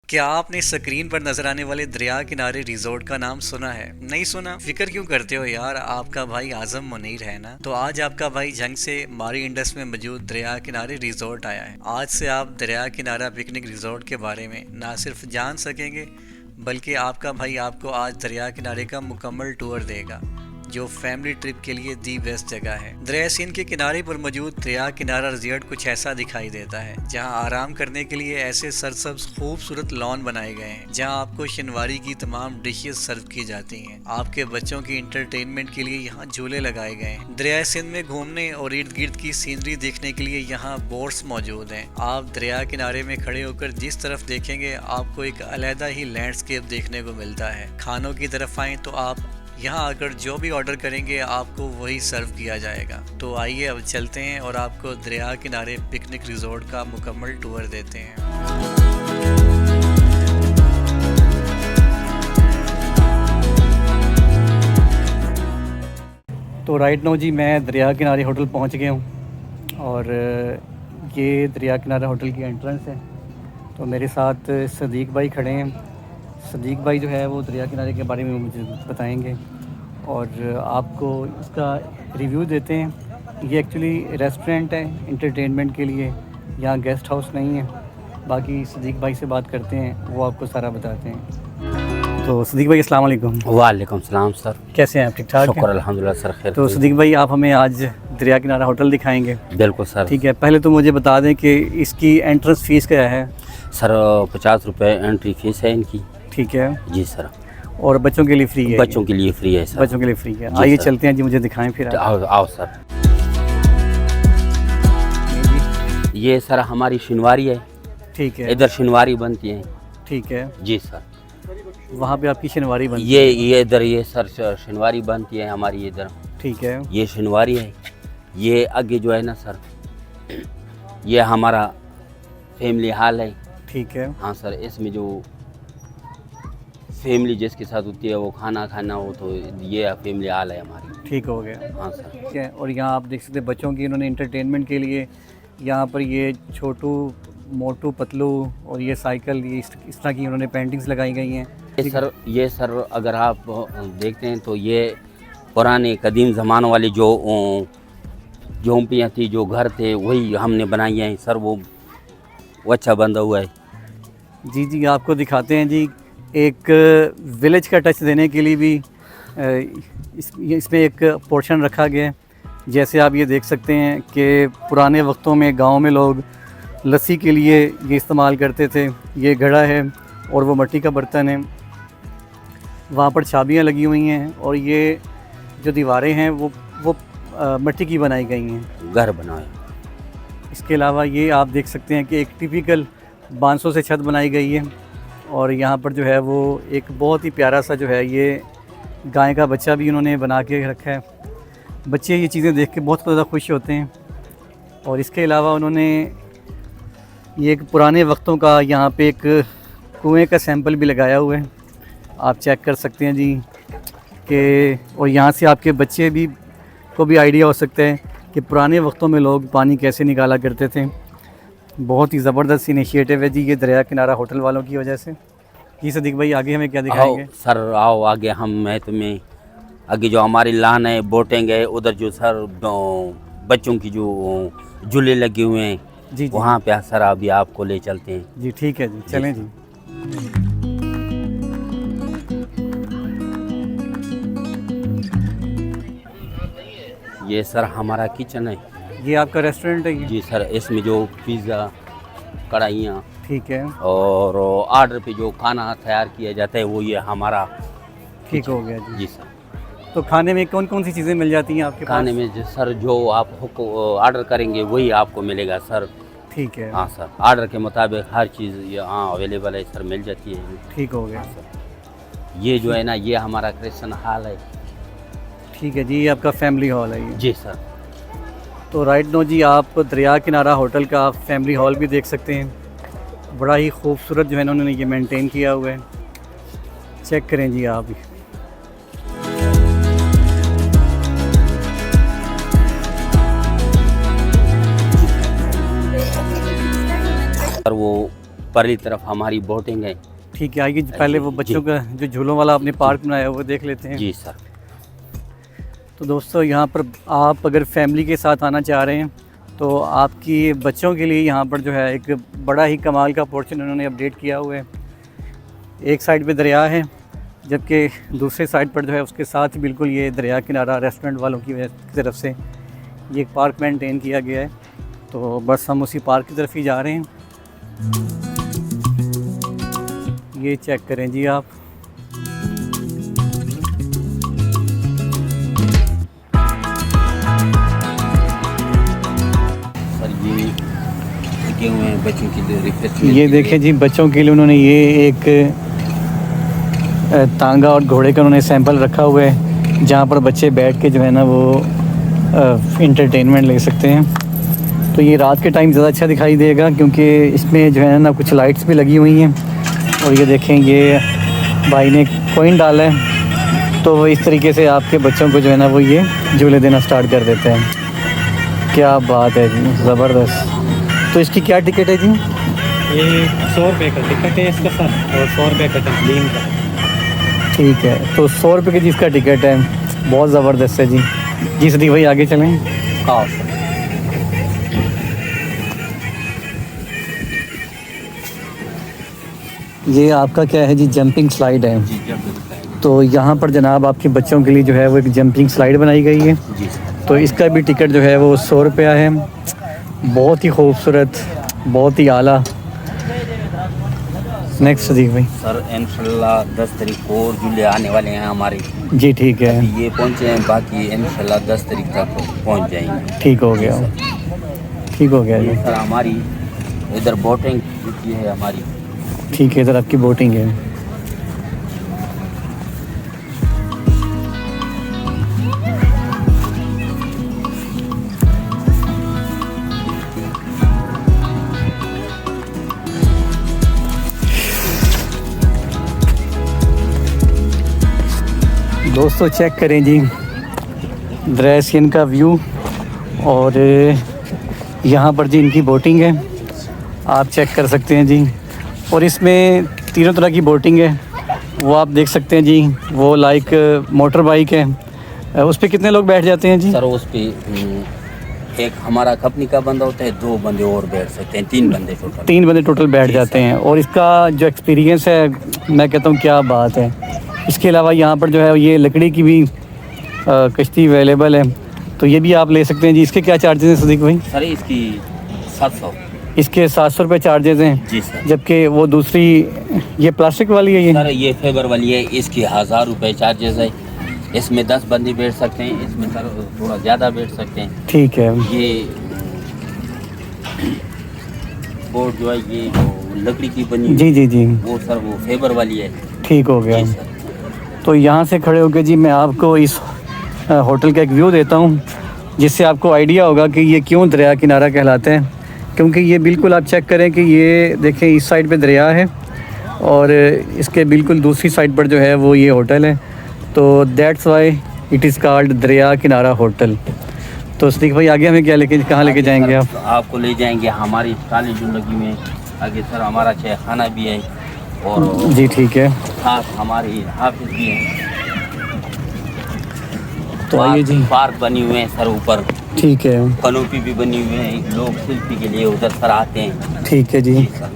क्या आपने स्क्रीन पर नजर आने वाले दरिया किनारे रिजॉर्ट का नाम सुना है? नहीं सुना? फिक्र क्यों करते हो यार, आपका भाई आजम मुनीर है ना। तो आज आपका भाई जंग से मारी इंडस में मौजूद दरिया किनारे रिजॉर्ट आया है। आज से आप दरिया किनारा पिकनिक रिजॉर्ट के बारे में ना सिर्फ जान सकेंगे, बल्कि आपका भाई आपको आज दरिया किनारे का मुकम्मल टूर देगा, जो फैमिली ट्रिप के लिए दी बेस्ट जगह है। दरिया सिंध के किनारे पर मौजूद दरिया किनारा रिजॉर्ट कुछ ऐसा दिखाई देता है, जहां आराम करने के लिए ऐसे सरसब्ज खूबसूरत लॉन बनाए गए हैं, जहां आपको शनिवारी की तमाम डिशेस सर्व की जाती हैं। आपके बच्चों की इंटरटेनमेंट के लिए यहाँ झूले लगाए गए हैं। दरिया सिंध में घूमने और इर्द गिर्द की सीनरी देखने के लिए यहाँ बोट्स मौजूद हैं। आप दरिया किनारे में खड़े होकर जिस तरफ देखेंगे, आपको एक अलहदा ही लैंडस्केप देखने को मिलता है। खानों की तरफ आए तो आप यहाँ आकर जो भी ऑर्डर करेंगे आपको वही सर्व किया जाएगा। तो आइए अब चलते हैं और आपको दरिया किनारे पिकनिक रिजॉर्ट का मुकम्मल टूर देते हैं। तो राइट नाउ जी मैं दरिया किनारे होटल पहुँच गया हूँ और ये दरिया किनारा होटल की एंट्रेंस है। तो मेरे साथ सदीक भाई खड़े हैं। सदीक भाई जो है वो दरिया किनारे के बारे में मुझे बताएंगे और आपको इसका रिव्यू देते हैं। ये एक्चुअली रेस्टोरेंट है इंटरटेनमेंट के लिए, यहाँ गेस्ट हाउस नहीं है। बाकी सदीक भाई से बात करते हैं, वो आपको सारा बताते हैं। तो सदीक भाई अस्सलाम वालेकुम। वालेकुम सलाम सर, कैसे हैं आप? ठीक ठाक? शुक्र अल्हम्दुलिल्लाह सर, खैर। तो सदीक भाई आप हमें आज दरिया किनारा होटल दिखाएंगे? बिल्कुल सर। ठीक है, पहले तो मुझे बता दें कि इसकी एंट्रेंस फ़ीस क्या है? सर 50 रुपये एंट्री फीस है इनकी। ठीक है जी सर। और बच्चों के लिए फ्री है? बच्चों के लिए फ्री है सर। बच्चों के लिए फ्री है। आइए चलते हैं जी, मुझे दिखाएं फिर। आओ आओ सर। ये सर हमारी शनिवारी है। ठीक है, इधर शनिवारी बनती है। ठीक है। जी सर। वहाँ पे आपकी शनिवारी बनती ये इधर ये सर शनिवारी बनती है हमारी इधर। ठीक है। ये शनिवारी है। ये आगे जो है ना सर, ये हमारा फैमिली हॉल है। ठीक है। हाँ सर, इसमें जो फैमिली जिसके साथ होती है वो खाना खाना हो तो ये फैमिली हॉल है हमारी। ठीक हो गया। हाँ सर। ठीक है। और यहाँ आप देख सकते हैं बच्चों की इन्होंने इंटरटेनमेंट के लिए यहाँ पर ये छोटू मोटू पतलू और ये साइकिल, ये इस तरह की इन्होंने पेंटिंग्स लगाई गई हैं। ये सर अगर आप देखते हैं तो ये पुराने कदीम ज़माने वाले जो झोंपड़ियाँ थी, जो घर थे, वही हमने बनाई हैं सर। वो अच्छा बंदा हुआ है। जी जी, आपको दिखाते हैं जी। एक विलेज का टच देने के लिए भी इसमें एक पोर्शन रखा गया है। जैसे आप ये देख सकते हैं कि पुराने वक्तों में गांव में लोग लस्सी के लिए ये इस्तेमाल करते थे। ये घड़ा है और वो मिट्टी का बर्तन है। वहाँ पर चाबियाँ लगी हुई हैं और ये जो दीवारें हैं वो मिट्टी की बनाई गई हैं, घर बनाए। इसके अलावा ये आप देख सकते हैं कि एक टिपिकल बांसों से छत बनाई गई है। और यहाँ पर जो है वो एक बहुत ही प्यारा सा जो है ये गाय का बच्चा भी उन्होंने बना के रखा है। बच्चे ये चीज़ें देख के बहुत ज़्यादा खुश होते हैं। और इसके अलावा उन्होंने ये एक पुराने वक्तों का यहाँ पे एक कुएं का सैंपल भी लगाया हुआ है, आप चेक कर सकते हैं जी कि। और यहाँ से आपके बच्चे भी को भी आइडिया हो सकता है कि पुराने वक्तों में लोग पानी कैसे निकाला करते थे। बहुत ही ज़बरदस्त इनिशिएटिव है जी ये दरिया किनारा होटल वालों की वजह से। जी सदीक भाई, आगे हमें क्या दिखाएंगे? आओ सर, आओ आगे। मैं तुम्हें आगे जो हमारी लान है, बोटिंग है, उधर जो सर बच्चों की जो झूले लगे हुए हैं जी वहाँ पे सर अभी आपको ले चलते हैं। जी ठीक है जी, चलें जी। ये सर हमारा किचन है। ये आपका रेस्टोरेंट है ये? जी सर। इसमें जो पिज़्ज़ा, कढ़ाइयाँ, ठीक है। और ऑर्डर पे जो खाना तैयार किया जाता है वो ये हमारा ठीक हो गया जी। जी सर। तो खाने में कौन कौन सी चीज़ें मिल जाती हैं आपके खाने पास? में सर जो आप ऑर्डर करेंगे वही आपको मिलेगा सर। ठीक है। हाँ सर, ऑर्डर के मुताबिक हर चीज़ यहाँ अवेलेबल है सर, मिल जाती है। ठीक हो गया। ये जो है ना, ये हमारा क्रिश्चियन हॉल है। ठीक है जी, ये आपका फैमिली हॉल है ये? जी सर। तो राइट नो जी, आप दरिया किनारा होटल का फैमिली हॉल भी देख सकते हैं। बड़ा ही खूबसूरत जो है उन्होंने ये मेंटेन किया हुआ है, चेक करें जी आप भी। सर वो परली तरफ हमारी बोटिंग है। ठीक है, आइए पहले वो बच्चों का जो झूलों वाला आपने पार्क बनाया है वो देख लेते हैं। जी सर। तो दोस्तों यहाँ पर आप अगर फैमिली के साथ आना चाह रहे हैं तो आपकी बच्चों के लिए यहाँ पर जो है एक बड़ा ही कमाल का पोर्शन उन्होंने अपडेट किया हुआ है। एक साइड पे दरिया है, जबकि दूसरे साइड पर जो है उसके साथ ही बिल्कुल ये दरिया किनारा रेस्टोरेंट वालों की तरफ से ये एक पार्क मेंटेन किया गया है। तो बस हम उसी पार्क की तरफ ही जा रहे हैं। ये चेक करें जी आप। लगे हुए हैं बच्चों के लिए रिफ्रेशमेंट। ये देखें जी, बच्चों के लिए उन्होंने ये एक तांगा और घोड़े का उन्होंने सैंपल रखा हुआ है, जहाँ पर बच्चे बैठ के जो है ना वो इंटरटेनमेंट ले सकते हैं। तो ये रात के टाइम ज़्यादा अच्छा दिखाई देगा क्योंकि इसमें जो है ना कुछ लाइट्स भी लगी हुई हैं। और ये देखें, ये भाई ने कॉइन डाला है, तो वो इस तरीके से आपके बच्चों को जो है ना वो ये झूले देना स्टार्ट कर देते हैं। क्या बात है जी, ज़बरदस्त। तो इसकी क्या टिकट है जी? ये 100 रुपये का टिकट है इसका सर, और 100 रुपये का तस्लीम का। ठीक है, तो 100 रुपये की जिसका टिकट है, बहुत ज़बरदस्त है जी। जी सदी भाई आगे चलें। हाँ। ये आपका क्या है जी? जंपिंग स्लाइड है। जी जंपिंग स्लाइड। तो यहाँ पर जनाब आपके बच्चों के लिए जो है वो एक जंपिंग स्लाइड बनाई गई है। जी। तो इसका भी टिकट जो है वो 100 रुपया है। बहुत ही खूबसूरत, बहुत ही आला। नेक्स्ट सदीक भाई। सर इंशाल्लाह 10 तारीख को और झूले आने वाले हैं हमारे। जी ठीक है, अभी ये पहुँचे हैं, बाकी इंशाल्लाह 10 तारीख तक पहुँच जाएंगे। ठीक हो गया, ठीक हो गया ये जी। सर हमारी इधर बोटिंग की है हमारी। ठीक है, इधर आपकी बोटिंग है। दोस्तों चेक करें जी ड्रेसियन का व्यू, और यहाँ पर जी इनकी बोटिंग है, आप चेक कर सकते हैं जी। और इसमें तीनों तरह की बोटिंग है, वो आप देख सकते हैं जी। वो लाइक मोटर बाइक है, उस पर कितने लोग बैठ जाते हैं जी? सर उस पे एक हमारा कंपनी का बंदा होता है, 2 बंदे और बैठ सकते हैं, 3 बंदे टोटल। 3 बंदे टोटल बैठ जाते हैं। और इसका जो एक्सपीरियंस है, मैं कहता हूँ क्या बात है। इसके अलावा यहाँ पर जो है ये लकड़ी की भी कश्ती अवेलेबल है, तो ये भी आप ले सकते हैं जी। इसके क्या चार्जेस हैं सदीक भाई? सर इसकी 700। इसके 700 रुपये चार्जेस हैं। जी सर। जबकि वो दूसरी ये प्लास्टिक वाली है, ये सर ये फाइबर वाली है, इसकी 1000 रुपये चार्जेस है। इसमें 10 बंदे बैठ सकते हैं, इसमें सर थोड़ा ज़्यादा बैठ सकते हैं। ठीक है। ये बोर्ड जो है ये जो लकड़ी की बनी जी जी जी, वो सर वो फाइबर वाली है। ठीक हो गया। जी सर। तो यहाँ से खड़े होकर जी मैं आपको इस होटल का एक व्यू देता हूँ, जिससे आपको आइडिया होगा कि ये क्यों दरिया किनारा कहलाते हैं। क्योंकि ये बिल्कुल आप चेक करें कि ये देखें, इस साइड पे दरिया है और इसके बिल्कुल दूसरी साइड पर जो है वो ये होटल है। तो that's why it is called दरिया किनारा होटल। तो सदीक भाई आगे हमें क्या लेके, कहाँ लेके जाएंगे आप? आपको ले जाएंगे हमारी स्टालें जो लगी हुई हैं आगे सर, हमारा चाय खाना भी है और जी ठीक है। साथ हमारे हाफिज भी हैं। तो आइए जी। पार्क बनी हुए हैं सर ऊपर, ठीक है, कनोपी भी बनी हुई है, लोग सेल्फी के लिए उधर सर आते हैं। ठीक है जी। सर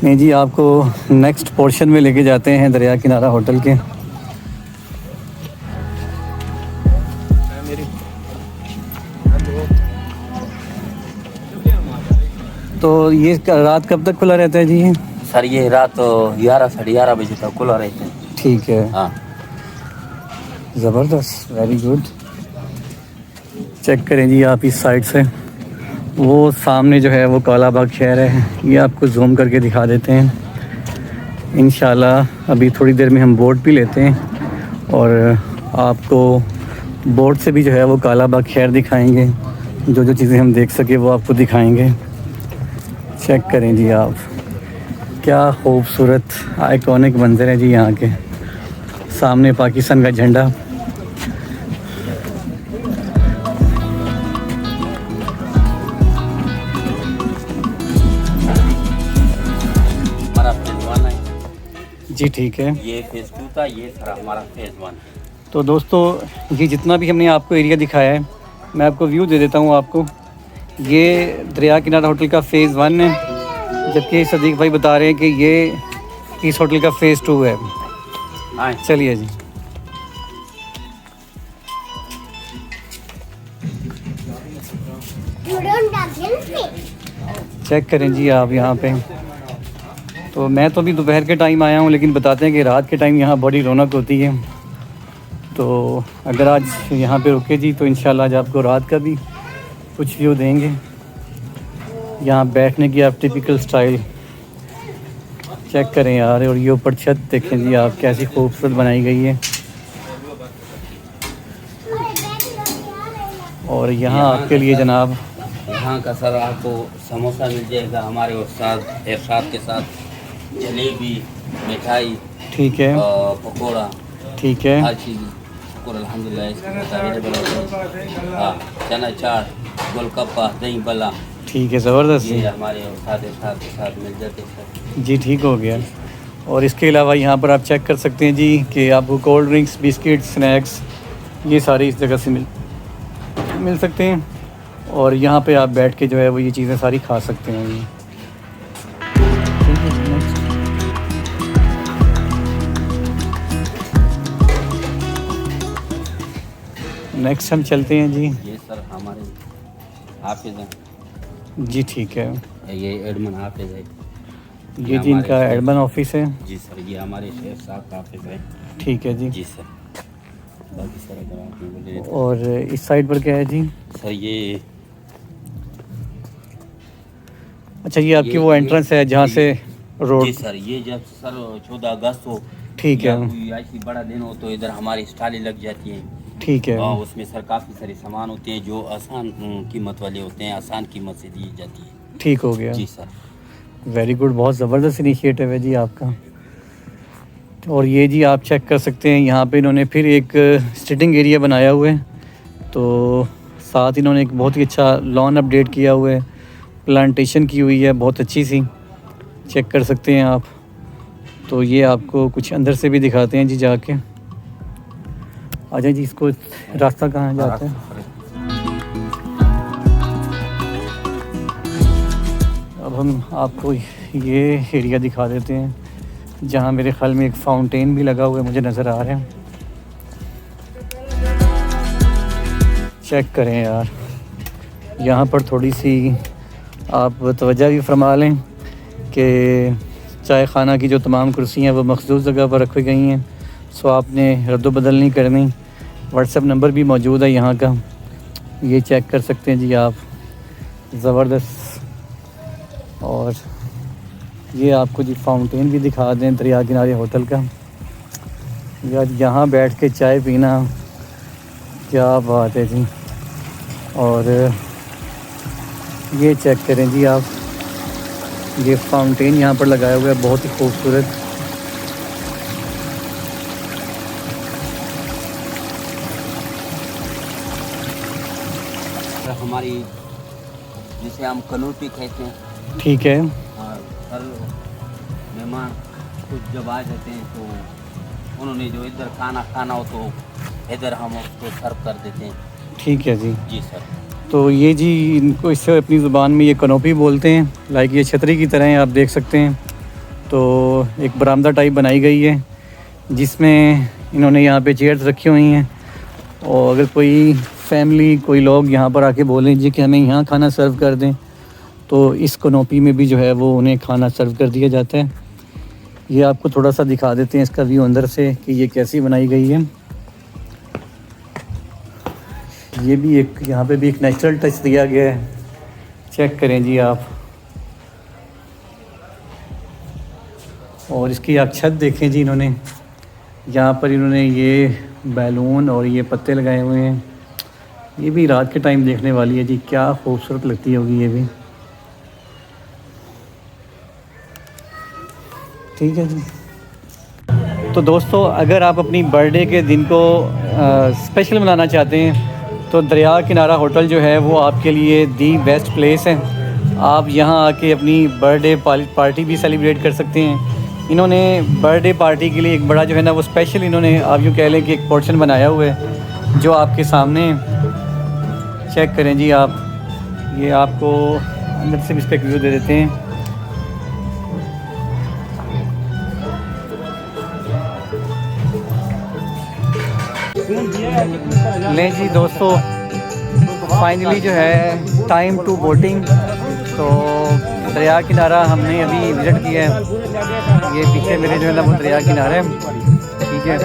नहीं जी, आपको नेक्स्ट पोर्शन में लेके जाते हैं दरिया किनारा होटल के। तो ये रात कब तक खुला रहता है जी ये? सर ये रात 11 साढ़े 11 बजे तक खुला रहता है। ठीक है, हाँ। ज़बरदस्त, वेरी गुड। चेक करें जी आप इस साइड से, वो सामने जो है वो काला बाग शहर है। ये आपको जूम करके दिखा देते हैं इंशाल्लाह। अभी थोड़ी देर में हम बोट भी लेते हैं और आपको बोट से भी जो है वो काला बाग शहर दिखाएंगे। जो जो चीज़ें हम देख सके वो आपको दिखाएंगे। चेक करें जी आप, क्या खूबसूरत आइकॉनिक मंजर है जी यहाँ के। सामने पाकिस्तान का झंडा। जी ठीक है। ये फेज़ 2 था, ये सर हमारा फेज़ 1। तो दोस्तों ये जितना भी हमने आपको एरिया दिखाया है, मैं आपको व्यू दे देता हूँ आपको। ये दरिया किनारा होटल का फ़ेज़ 1 है, जबकि सदीक भाई बता रहे हैं कि ये इस होटल का फ़ेज़ 2 है। हाँ, चलिए जी। चेक करें जी आप यहाँ पे। तो मैं तो अभी दोपहर के टाइम आया हूँ, लेकिन बताते हैं कि रात के टाइम यहाँ बड़ी रौनक होती है। तो अगर आज यहाँ पे रुके जी तो इंशाल्लाह आज आपको रात का भी कुछ व्यू देंगे। यहाँ बैठने की आप टिपिकल स्टाइल चेक करें यार। और ये ऊपर छत देखें जी आप, कैसी खूबसूरत बनाई गई है। और यहाँ आपके लिए जनाब यहाँ का सर आपको समोसा मिल जाएगा हमारे उस्ताद इरशाद के साथ, जलेबी, मिठाई, ठीक है, पकौड़ा, ठीक है, हर चीज़ शुक्र अल्हम्दुलिल्लाह इसके साथ अवेलेबल होती है। हाँ, चना चाट, गोलगप्पा, दही बल्ला, ठीक है, ज़बरदस्त ये जी। हमारे उस्ताद इरशाद के साथ मिल जाते हैं सर। जी ठीक हो गया। और इसके अलावा यहाँ पर आप चेक कर सकते हैं जी कि आपको कोल्ड ड्रिंक्स, बिस्किट, स्नैक्स ये सारे इस जगह से मिल सकते हैं। और यहाँ पे आप बैठ के जो है वो ये चीज़ें सारी खा सकते हैं जी। नेक्स्ट हम चलते हैं जी। ये सर हमारे हाफिज़ हैं। जी ठीक है। ये एडमन हाफिज़ है। ये जी इनका एडमन ऑफिस है। जी सर, ये हमारे शेख साहब का हाफिज़ है। ठीक है जी। जी सर। बाकी सर अगर आप बोले और इस साइड पर क्या है जी? सर ये अच्छा, ये आपकी वो एंट्रेंस है जहाँ से जी रोड। सर, ये जब सर 14 अगस्त हो, ठीक या है, कोई ऐसी बड़ा दिन हो तो इधर हमारी स्टालें लग जाती हैं। ठीक है, और उसमें सर काफ़ी सारे सामान होते हैं जो आसान कीमत वाले होते हैं, आसान कीमत से दी जाती है। ठीक हो गया। जी सर। वेरी गुड, बहुत ज़बरदस्त इनिशिएटिव है जी आपका। और ये जी आप चेक कर सकते हैं यहाँ पे इन्होंने फिर एक सिटिंग एरिया बनाया हुआ है। तो साथ इन्होंने एक बहुत ही अच्छा लॉन अपडेट किया हुआ है, प्लांटेशन की हुई है बहुत अच्छी सी, चेक कर सकते हैं आप। तो ये आपको कुछ अंदर से भी दिखाते हैं जी जाके। आ जाए जी, इसको रास्ता कहाँ जाता है? अब हम आपको ये एरिया दिखा देते हैं जहाँ मेरे ख्याल में एक फाउंटेन भी लगा हुआ है, मुझे नज़र आ रहा है। चेक करें यार, यहाँ पर थोड़ी सी आप तवज्जो भी फरमा लें कि चाय खाना की जो तमाम कुर्सियाँ वो मखसूस जगह पर रखी गई हैं। सो आपने रद्द बदल नहीं करनी। व्हाट्सएप नंबर भी मौजूद है यहाँ का, ये चेक कर सकते हैं जी आप। ज़बरदस्त। और ये आपको जी फाउंटेन भी दिखा दें दरिया किनारे होटल का। यार यहाँ बैठ के चाय पीना क्या बात है जी। और ये चेक करें जी आप, ये फाउंटेन यहाँ पर लगाया हुआ है बहुत ही खूबसूरत। हमारी जिसे हम कनोपी कहते हैं। ठीक है, हर मेहमान कुछ जब आ जाते हैं तो उन्होंने जो इधर खाना खाना हो तो इधर हम उसको सर्व कर देते हैं। ठीक है जी। जी सर। तो ये जी इनको इससे अपनी ज़ुबान में ये कनोपी बोलते हैं। लाइक ये छतरी की तरह है, आप देख सकते हैं। तो एक बरामदा टाइप बनाई गई है जिसमें इन्होंने यहाँ पे चेयर्स रखी हुई हैं। और अगर कोई फैमिली, कोई लोग यहाँ पर आके बोलें जी कि हमें यहाँ खाना सर्व कर दें, तो इस कनोपी में भी जो है वो उन्हें खाना सर्व कर दिया जाता है। ये आपको थोड़ा सा दिखा देते हैं इसका व्यू अंदर से कि ये कैसी बनाई गई है। ये भी एक यहाँ पे भी एक नेचुरल टच दिया गया है, चेक करें जी आप। और इसकी आप छत देखें जी, इन्होंने यहाँ पर इन्होंने ये बैलून और ये पत्ते लगाए हुए हैं। ये भी रात के टाइम देखने वाली है जी, क्या खूबसूरत लगती होगी ये भी। ठीक है जी। तो दोस्तों अगर आप अपनी बर्थडे के दिन को स्पेशल मनाना चाहते हैं तो दरिया किनारा होटल जो है वो आपके लिए दी बेस्ट प्लेस है। आप यहाँ आके अपनी बर्थडे पार्टी भी सेलिब्रेट कर सकते हैं। इन्होंने बर्थडे पार्टी के लिए एक बड़ा जो है ना वो स्पेशल इन्होंने आप यूँ कह लें कि एक पोर्शन बनाया हुआ है जो आपके सामने चेक करें जी आप। ये आपको अंदर से भी इसका व्यू दे देते हैं। लें जी दोस्तों, फाइनली जो है टाइम टू बोटिंग। तो दरिया किनारा हमने अभी विज़िट किया है। ये पीछे मेरे जो है ना वो दरिया किनारा है, ठीक है।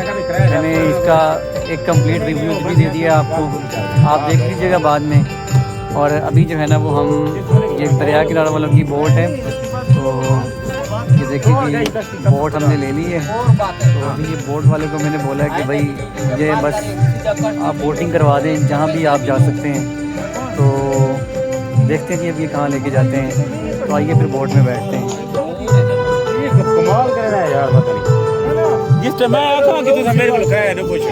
मैंने इसका एक कंप्लीट रिव्यू भी दे दिया आपको, आप देख लीजिएगा बाद में। और अभी जो है ना वो हम ये दरिया किनारा वालों की बोट है, तो ये देखिए कि बोट हमने ले ली है। तो अभी ये बोट वाले को मैंने बोला है कि भाई ये बस आप बोटिंग करवा दें जहाँ भी आप जा सकते हैं। तो देखते हैं कि अब ये कहाँ लेके जाते हैं। तो आइए फिर बोट में बैठते हैं। कमाल कर रहा है यार, पता नहीं जिस टाइम मैं आया था कितने समय मेरे को कहा है ना कुछ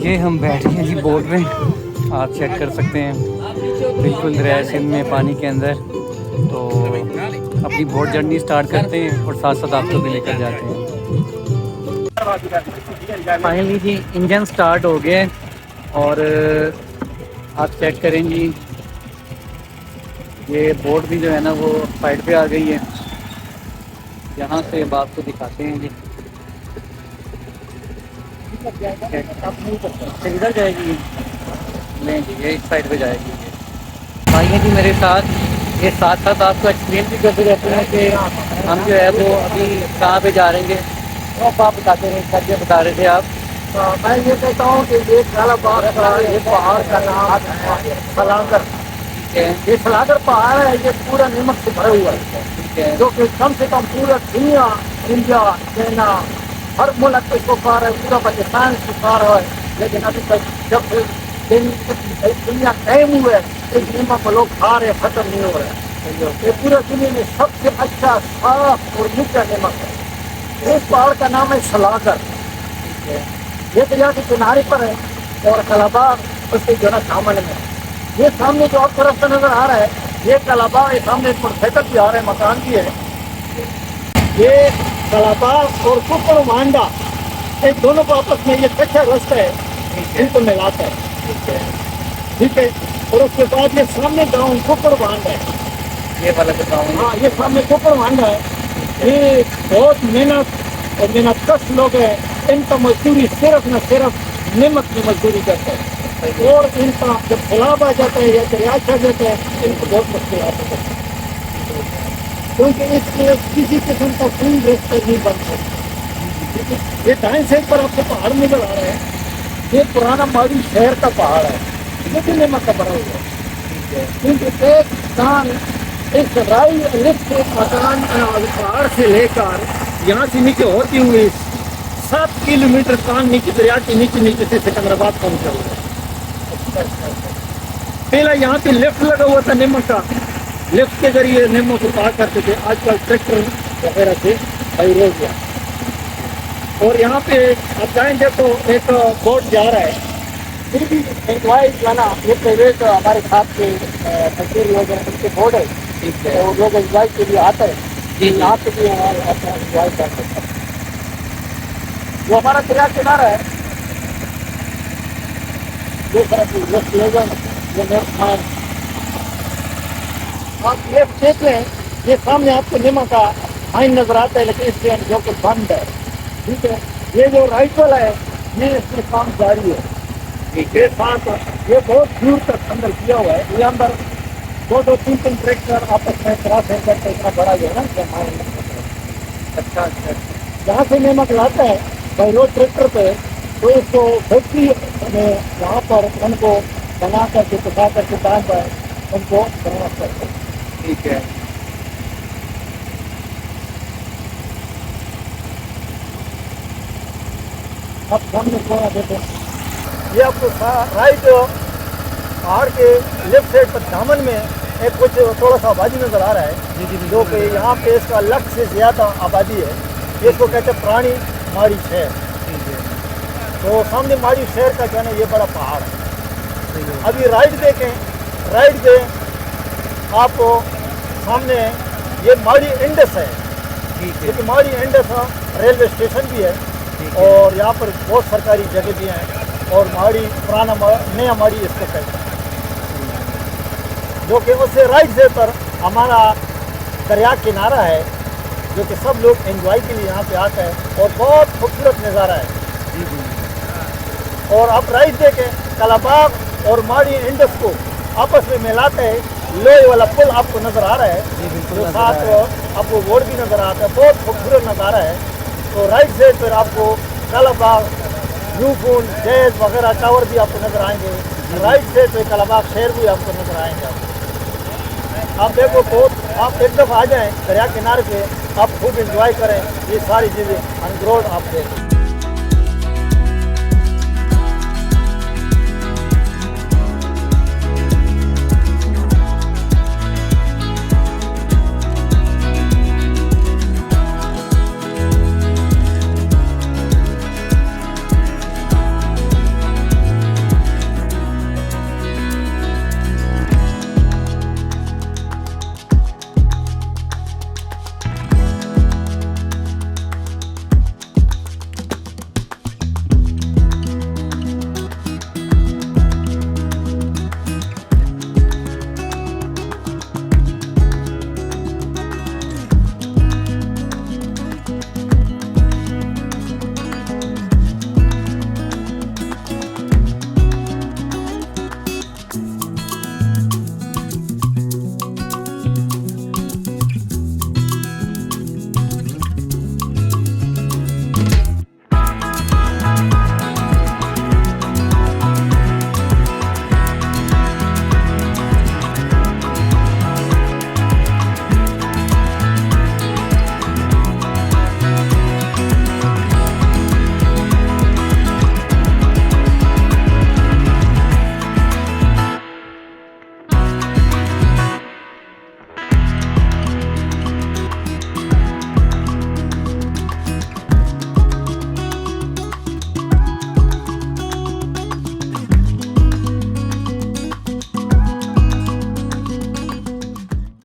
ये हम बैठ गए जी बोट में, आप चेक कर सकते हैं बिल्कुल दरिया सिंध में पानी के अंदर। तो अपनी बोट जर्नी स्टार्ट करते हैं और साथ साथ आपको भी लेकर जाते हैं। फाइनली जी इंजन स्टार्ट हो गए और आप चेक करें जी, ये बोट भी जो है ना वो साइड पे आ गई है। यहाँ से अब आपको दिखाते हैं जी इधर जाएगी, नहीं जी ये इस साइड पे जाएगी। भाई हैं जी मेरे साथ, ये साथ साथ आपको एक्सप्लेन भी करते रहते हैं कि हम जो है वो अभी कहाँ पे जा रहे हैं। तो आप बताते रहे, क्या बता रहे थे आप? मैं ये कहता हूँ कि ये कालाबाग का ये पहाड़ का नाम सलागर। ये सलागर पहाड़ है, ये पूरा नमक से भरा हुआ है, जो कि कम से कम पूरा दुनिया, इंडिया, चाइना, हर मुल्क पे शुकार है, पूरा पाकिस्तान शुकार है। लेकिन अभी तक जब दुनिया कायम हुआ है इस नमक को लोग खा रहे, खत्म नहीं हो रहा है। ये पूरे दुनिया में सबसे अच्छा साफ और मीठा नमक है। इस पहाड़ का नाम है सलागर। ये दरिया के किनारे पर है और कलाबाग उसके जो है सामने में। ये सामने जो आप तरफ से नजर आ रहा है ये कलाबाग, ये सामने एक मोटरसाइकिल भी आ रहा है, मकान भी है। ये कलाबाग और कुकर वांडा एक दोनों को आपस में ये कच्चा रास्ता है, इनको मिलाता है, ठीक है। और उसके बाद ये सामने गाँव कुकर वांडा है, ये वाला जो गाँव है, हाँ ये सामने कुकर वांडा है। ये बहुत मेहनत और मेहनतकश लोग हैं, इनका मजदूरी सिर्फ न सिर्फ नमक की मजदूरी करते हैं। और इनका जब सैलाब आ जाता है या दरिया चढ़ जाता है इनको बहुत मुश्किल आती है, क्योंकि इसके किसी किस्म का कोई रास्ता नहीं बन सकता। ये दाएं साइड पर आपको पहाड़ नजर आ रहा है, ये पुराना माड़ी शहर का पहाड़ है, ये भी नमक का बना हुआ है। क्योंकि एक कान इस राई लिफ्ट के मकान पहाड़ से लेकर यहाँ से नीचे होती हुई 7 किलोमीटर कान नीचे दरिया के नीचे से सिकंदराबाद पहुँचा हुआ है। पहला यहाँ पे लिफ्ट लगा हुआ था नमक का, लिफ्ट के जरिए नमक को पार करते थे। आजकल ट्रैक्टर वगैरह से भाई रोक गया। और यहाँ पे आप जाएंगे तो एक बोट जा रहा है, फिर भी एंजॉय जाना। ये प्राइवेट हमारे साथ के फकीर लोग हैं, उनके बोट है, वो लोग एंजॉय के लिए आते हैं। यहाँ पे भी एंजॉय कर सकते हैं। जो हमारा दरिया किनारा है ये आप लेफ्ट देख लें, ये सामने आपको नमक का आइन नजर आता है, लेकिन इसके जो कि बंद है, ठीक है। ये जो राइट वाला है ये इसमें काम जारी है। ये साथ ये बहुत दूर तक अंदर किया हुआ है। ये अंदर 2-3 ट्रैक्टर आपस में क्रॉस करके इतना बड़ा जो है ना अच्छा जहाँ से नमक लाता है भाई रोड ट्रैक्टर पे, तो इसको फैक्ट्री में वहाँ पर उनको बना करके सुखा करके दान पर उनको बर्बाद करते हैं, ठीक है। अब सामने थोड़ा देखो, ये आपको राइट पहाड़ के लेफ्ट साइड पर दामन में एक कुछ थोड़ा सा आबादी नज़र आ रहा है, जो कि यहाँ पे इसका 1 लाख से ज़्यादा आबादी है। इसको कहते हैं पुरानी माड़ी शहर। तो सामने माड़ी शहर का क्या है, ये बड़ा पहाड़ है। अभी राइट देखें, राइट पे आपको सामने ये माड़ी इंडस है, क्योंकि माड़ी इंडस रेलवे स्टेशन भी है और यहाँ पर बहुत सरकारी जगह भी हैं और माड़ी पुराना नया माड़ी इसको कहते हैं। जो कि उससे राइट से पर हमारा दरिया किनारा है, जो कि सब लोग एंजॉय के लिए यहाँ पे आते हैं और बहुत खूबसूरत नज़ारा है। और आप राइट देखें, कलाबाग और माड़ी इंडस को आपस में मिलाते हैं, लोहे वाला पुल आपको नज़र आ रहा है, जो साथ आपको बोर्ड भी नज़र आता है, बहुत खूबसूरत नज़ारा है। तो राइट साइड पर आपको कलाबाग, ब्लू फून, जैज वगैरह टावर भी आपको नज़र आएंगे। राइट साइड पर कलाबाग शहर भी आपको नज़र आएंगे। आप देखो तो आप एक दफ़ा आ जाएं दरिया किनारे पे, आप खूब एंजॉय करें ये सारी चीज़ें अनग्रोड आप देखें।